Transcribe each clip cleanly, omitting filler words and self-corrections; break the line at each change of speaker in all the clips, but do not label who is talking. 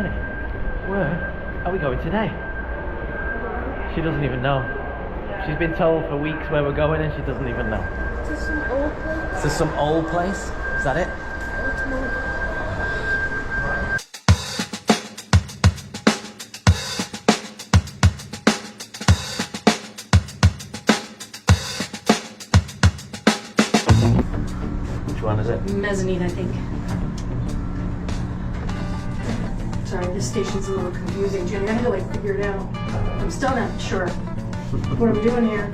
Jenny, where are we going today? She doesn't even know. She's been told for weeks where we're going and she doesn't even know.
To some old place.
To some old place? Is that it? Which one is it?
Mezzanine, I think. Sorry, this station's a little confusing, Jenny. I had to like figure it out. I'm still not sure what I'm doing here.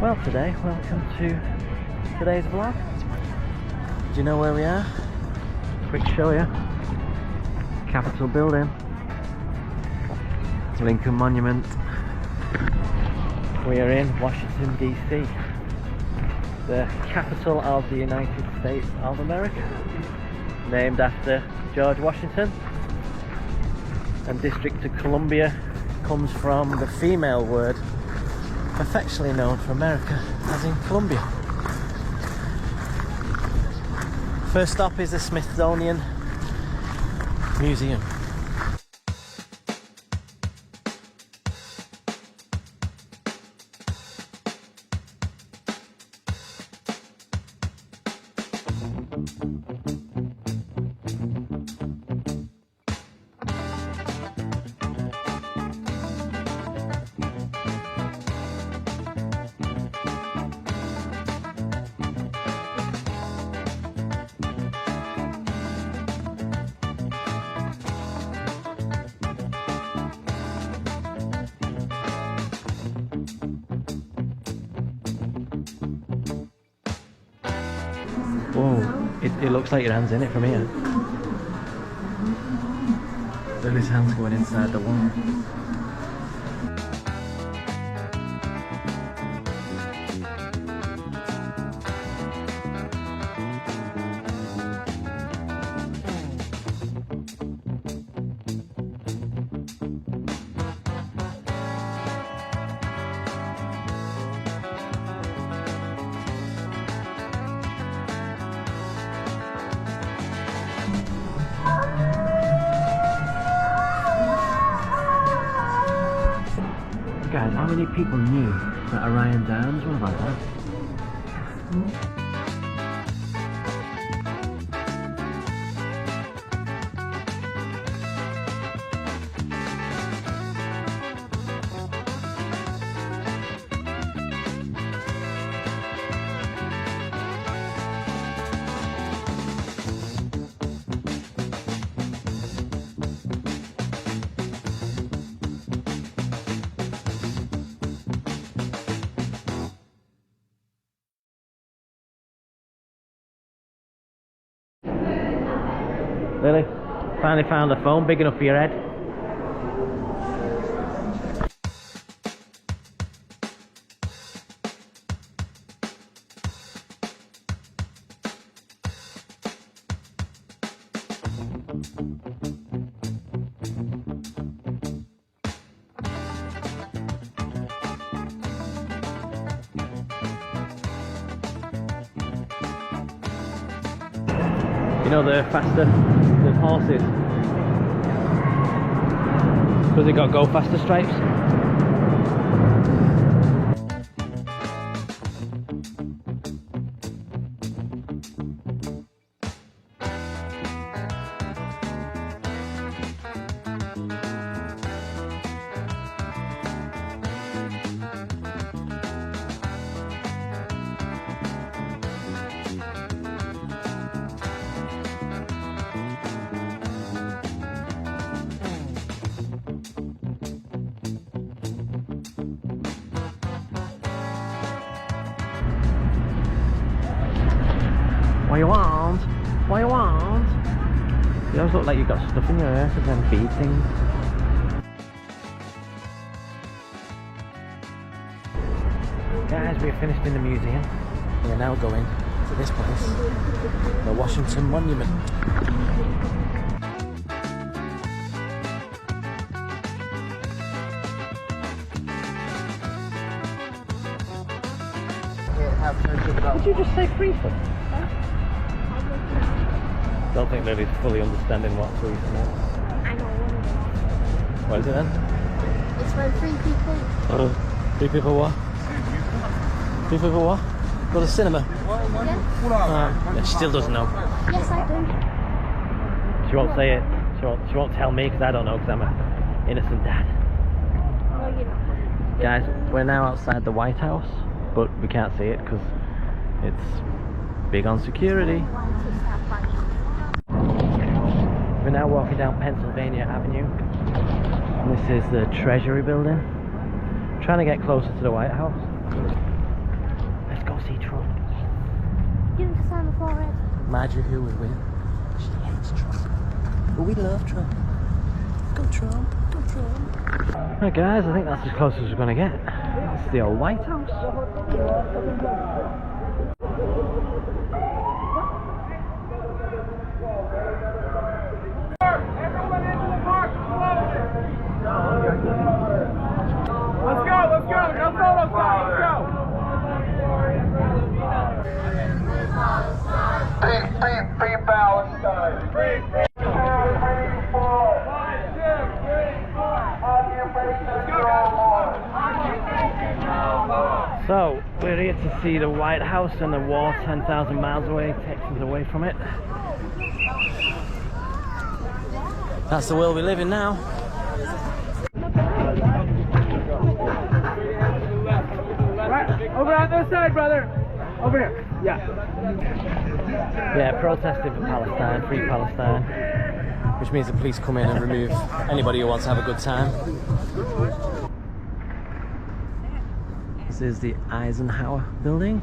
Well, today, welcome to today's vlog. Do you know where we are? Quick show you. Capitol building. Lincoln Monument. We are in Washington DC, the capital of the United States of America, named after George Washington. And District of Columbia comes from the female word affectionately known for America as in Columbia. First stop is the Smithsonian Museum. Whoa, it looks like your hand's in it from here. Lily's hand's going inside the wall. Guys, how many people knew that Orion Downs were like that? Lily, finally found a phone big enough for your head. You know they're faster than horses because they got go faster stripes. What you want? What you want? You always look like you've got stuff in your ear to then feed things. Guys, we have finished in the museum. We are now going to this place, the Washington Monument. Did you just say threesome? Don't think Lily's fully understanding what threesome is.
I know one of them.
What is it then?
It's when 3 people.
3 people what? 3 people what? Go to the cinema?
Yeah.
She still doesn't know.
Yes, I do.
She won't say it. She won't tell me because I don't know because I'm an innocent dad.
No, you're not.
Guys, we're now outside the White House, but we can't see it because it's big on security. We're now walking down Pennsylvania Avenue. And this is the Treasury building. Trying to get closer to the White House. Let's go see Trump.
Give him to sign the forehead.
Marjorie who will win. She hates Trump. But we love Trump. Go Trump, go Trump. Right guys, I think that's as close as we're going to get. It's the old White House. So, we're here to see the White House and the war 10,000 miles away takes us away from it. That's the world we live in now.
Right, over on this side, brother. Over here. Yeah.
Yeah, protesting for Palestine, free Palestine. Which means the police come in and remove anybody who wants to have a good time. This is the Eisenhower building.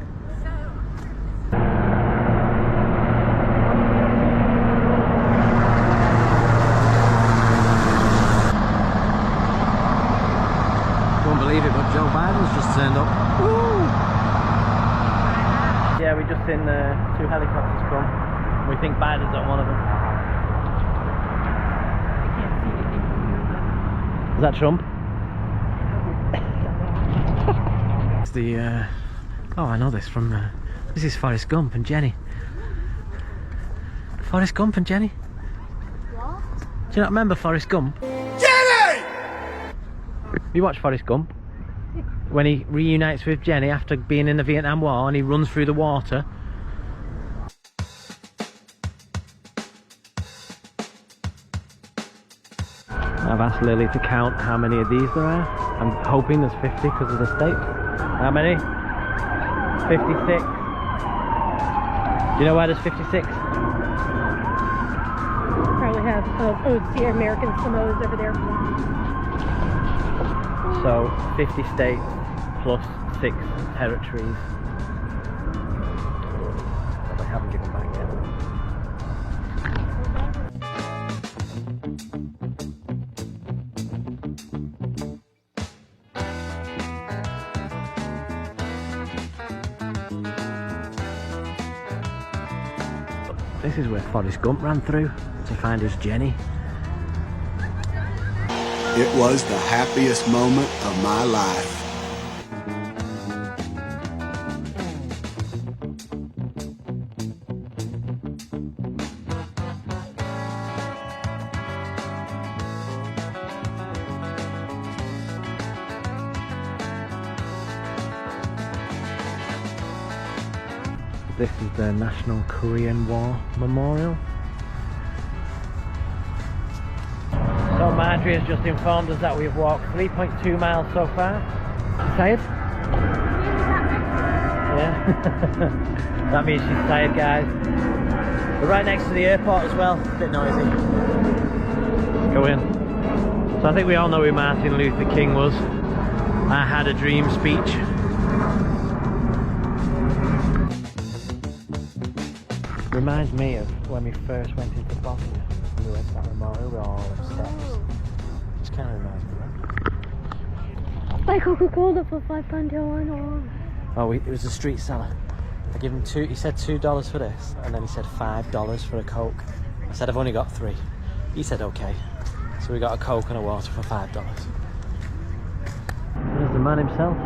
Won't believe it, but Joe Biden's just turned up. Woo! Yeah, we just seen 2 helicopters come. We think Biden's on one of them. Is that Trump? It's the oh, I know this from this is Forrest Gump and Jenny. Forrest Gump and Jenny.
What?
Do you not remember Forrest Gump?
Jenny!
You watch Forrest Gump? When he reunites with Jenny after being in the Vietnam War and he runs through the water. I've asked Lily to count how many of these there are. I'm hoping there's 50 because of the state. How many? 56. Do you know why there's 56?
Probably have, oh, it's the American Samoas over there.
So 50 states plus 6 territories. But they haven't given back yet. This is where Forrest Gump ran through to find his Jenny.
It was the happiest moment of my life.
This is the National Korean War Memorial. So Marjorie has just informed us that we've walked 3.2 miles so far. Tired? Yeah. That means she's tired, guys. We're right next to the airport as well. A bit noisy. Go in. So I think we all know who Martin Luther King was. I had a dream speech. Reminds me of when we first went into Bosnia. We went to that memorial with all them steps. Just kind of reminds me of that.
Buy Coca-Cola for £5.01.
Oh, it was a street seller. I gave him he said $2 for this, and then he said $5 for a Coke. I said, I've only got 3. He said, okay. So we got a Coke and a water for $5. There's the man himself.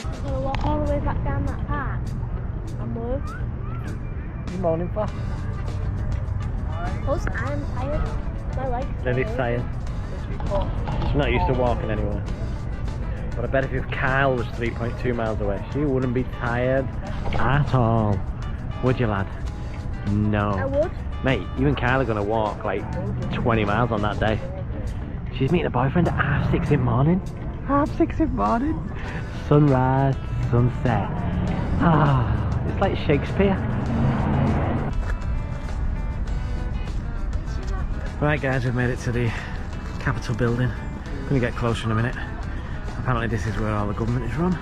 I'm gonna walk all the way back down that path. I'm moved.
What are you moaning for?
Plus, I'm tired. My legs.
Then he's tired. She's not used to walking anywhere. But I bet if Kyle was 3.2 miles away, she wouldn't be tired at all. Would you, lad? No.
I would.
Mate, you and Kyle are going to walk like 20 miles on that day. She's meeting a boyfriend at 6:30 in the morning. 6:30 in the morning. Sunrise, sunset. Ah, it's like Shakespeare. Right guys, we've made it to the Capitol building. I'm going to get closer in a minute. Apparently this is where all the government is run.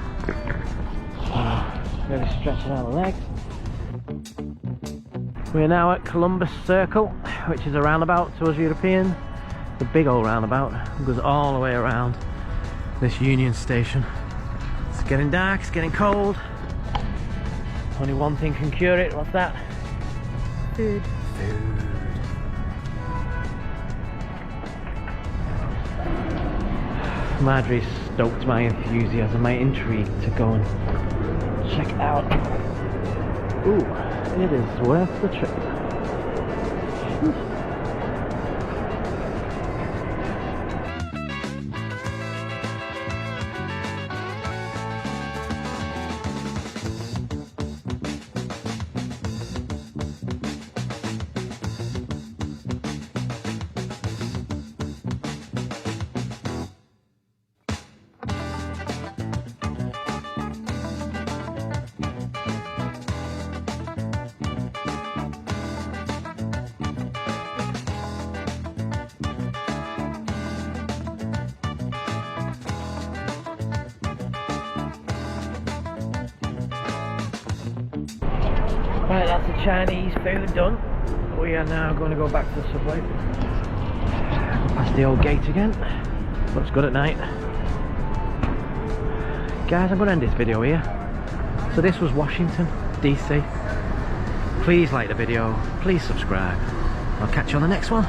Really stretching out the legs. We're now at Columbus Circle, which is a roundabout to us Europeans. The big old roundabout. It goes all the way around this Union Station. It's getting dark, it's getting cold. Only one thing can cure it, what's that? Food. Food. Marjorie's stoked my enthusiasm, my intrigue to go and check it out. Ooh, it is worth the trip. Right, that's the Chinese food done. We are now going to go back to the subway. Past the old gate again. Looks good at night. Guys, I'm going to end this video here. So this was Washington, DC. Please like the video, please subscribe. I'll catch you on the next one.